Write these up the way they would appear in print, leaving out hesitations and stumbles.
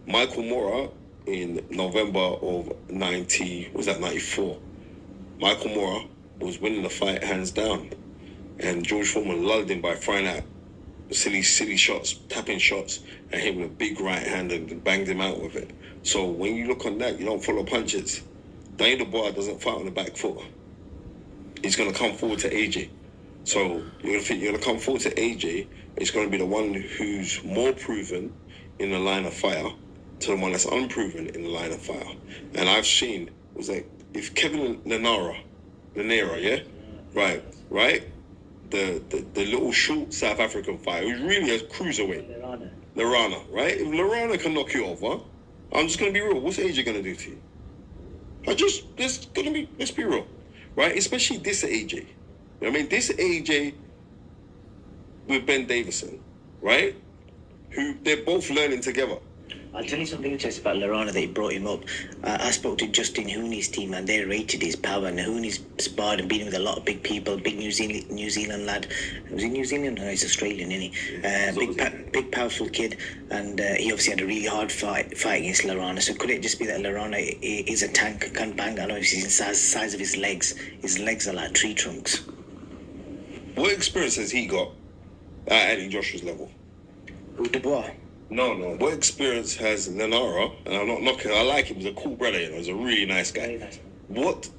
Michael Moorer in November of 94. Michael Moorer was winning the fight hands down. And George Foreman lulled him by throwing out silly shots, tapping shots, and hit with a big right hand and banged him out with it. So when you look on that, you don't follow punches. Daniel Dubois doesn't fight on the back foot. He's going to come forward to AJ. So you're going to come forward to AJ. It's going to be the one who's more proven in the line of fire to the one that's unproven in the line of fire. And I've seen, was like, if Kevin Lanera, yeah? Right? The little short South African fighter who's really a cruiserweight. Lerana, right? If Lerana can knock you over, I'm just going to be real. What's AJ going to do to you? Let's be real, right? Especially this AJ. You know what I mean? This AJ with Ben Davison, right? Who they're both learning together. I'll tell you something interesting about Lerana that he brought him up. I spoke to Justin Hooney's team and they rated his power. And Hooney's sparred and been with a lot of big people, big New Zealand lad. Was he New Zealand? No, he's Australian, isn't he? Big powerful kid. And he obviously had a really hard fight against Lerana. So could it just be that Lerana is a tank, can bang? I know if he's in size of his legs are like tree trunks. What experience has he got at Anthony Joshua's level? Dubois. No. What experience has Lanara? And I'm not knocking. I like him. He's a cool brother. You know, he's a really nice guy. Very nice. What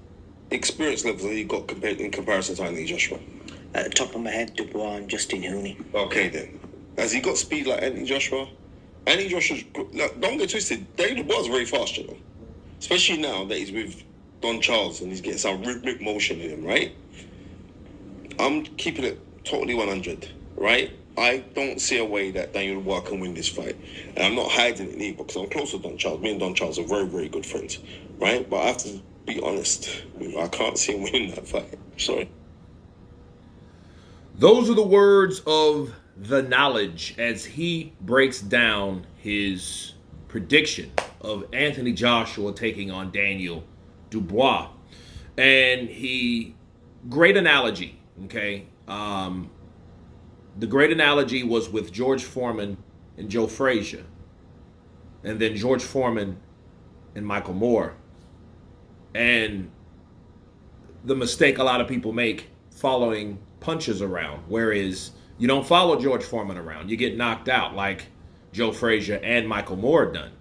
experience levels have he got in comparison to Anthony Joshua? At the top of my head, Dubois and Justin Hooney. Okay then. Has he got speed like Anthony Joshua? Anthony Joshua's, don't get twisted. David Dubois is very fast, you know. Especially now that he's with Don Charles and he's getting some rhythmic motion in him, right? I'm keeping it totally 100, right? I don't see a way that Daniel Dubois can win this fight. And I'm not hiding it either because I'm close to Don Charles. Me and Don Charles are very, very good friends, right? But I have to be honest. I can't see him winning that fight. Sorry. Those are the words of the knowledge as he breaks down his prediction of Anthony Joshua taking on Daniel Dubois. And great analogy, okay? The great analogy was with George Foreman and Joe Frazier. And then George Foreman and Michael Moore. And the mistake a lot of people make following punches around, whereas you don't follow George Foreman around. You get knocked out like Joe Frazier and Michael Moore done.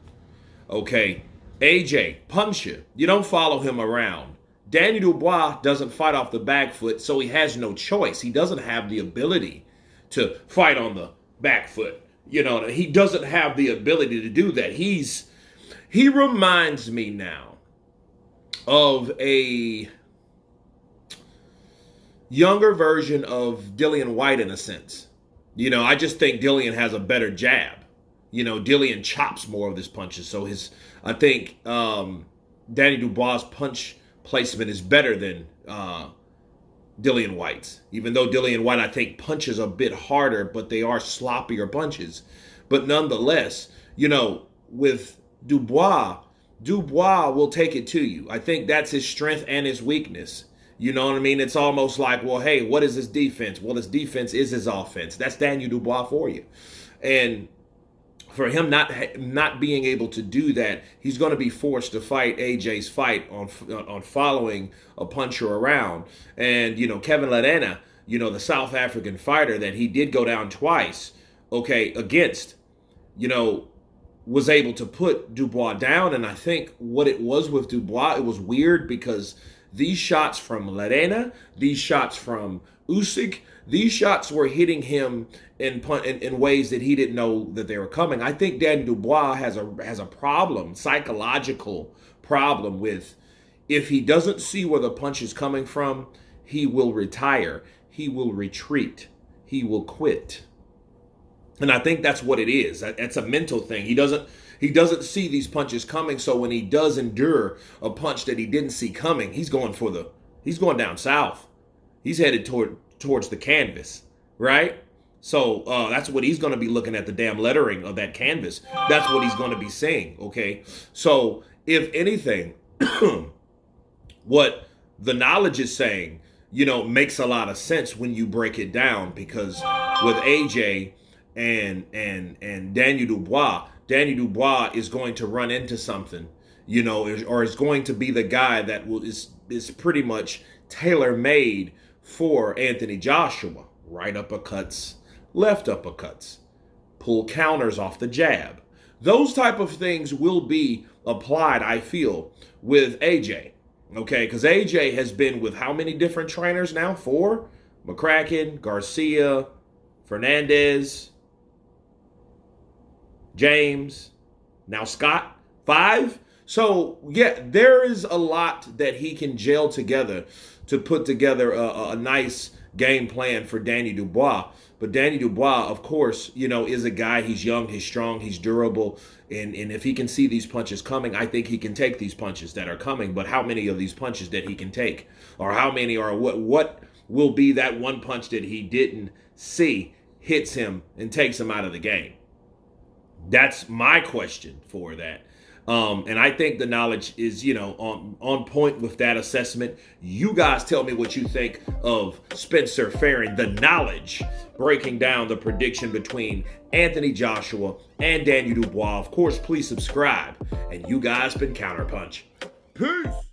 Okay, AJ, puncher, you don't follow him around. Daniel Dubois doesn't fight off the back foot, so he has no choice. He doesn't have the ability to fight on the back foot. You know, he doesn't have the ability to do that. He reminds me now of a younger version of Dillian White in a sense. You know, I just think Dillian has a better jab. You know, Dillian chops more of his punches. So I think Danny Dubois' punch placement is better than Dillian White's. Even though Dillian White, I think, punches a bit harder, but they are sloppier punches. But nonetheless, you know, with Dubois will take it to you. I think that's his strength and his weakness. You know what I mean? It's almost like, well, hey, what is his defense? Well, his defense is his offense. That's Daniel Dubois for you. And for him not being able to do that, he's going to be forced to fight AJ's fight on following a puncher around. And, you know, Kevin Lerena, you know, the South African fighter that he did go down twice, okay, against, you know, was able to put Dubois down. And I think what it was with Dubois, it was weird because these shots from Lerena, these shots from Usyk, these shots were hitting him in ways that he didn't know that they were coming. I think Dan Dubois has a problem, psychological problem with if he doesn't see where the punch is coming from, he will retire, he will retreat, he will quit. And I think that's what it is. That's a mental thing. He doesn't see these punches coming, so when he does endure a punch that he didn't see coming, he's going down south. He's headed towards the canvas, right? So that's what he's going to be looking at, the damn lettering of that canvas. That's what he's going to be seeing, okay? So if anything, what the knowledge is saying, you know, makes a lot of sense when you break it down, because with AJ and Daniel Dubois, Danny Dubois is going to run into something, or is going to be the guy that is pretty much tailor-made for Anthony Joshua. Right uppercuts, left uppercuts, pull counters off the jab. Those type of things will be applied, I feel, with AJ. Okay, because AJ has been with how many different trainers now? 4? McCracken, Garcia, Fernandez, James, now Scott. 5? So, yeah, there is a lot that he can gel together to put together a nice game plan for Danny Dubois. But Danny Dubois, of course, is a guy, he's young, he's strong, he's durable. And if he can see these punches coming, I think he can take these punches that are coming. But how many of these punches that he can take? Or how many, or what will be that one punch that he didn't see, hits him and takes him out of the game? That's my question for that. And I think the knowledge is, on point with that assessment. You guys tell me what you think of Spencer Fearon, the knowledge, breaking down the prediction between Anthony Joshua and Daniel Dubois. Of course, please subscribe. And you guys been Counterpunch. Peace.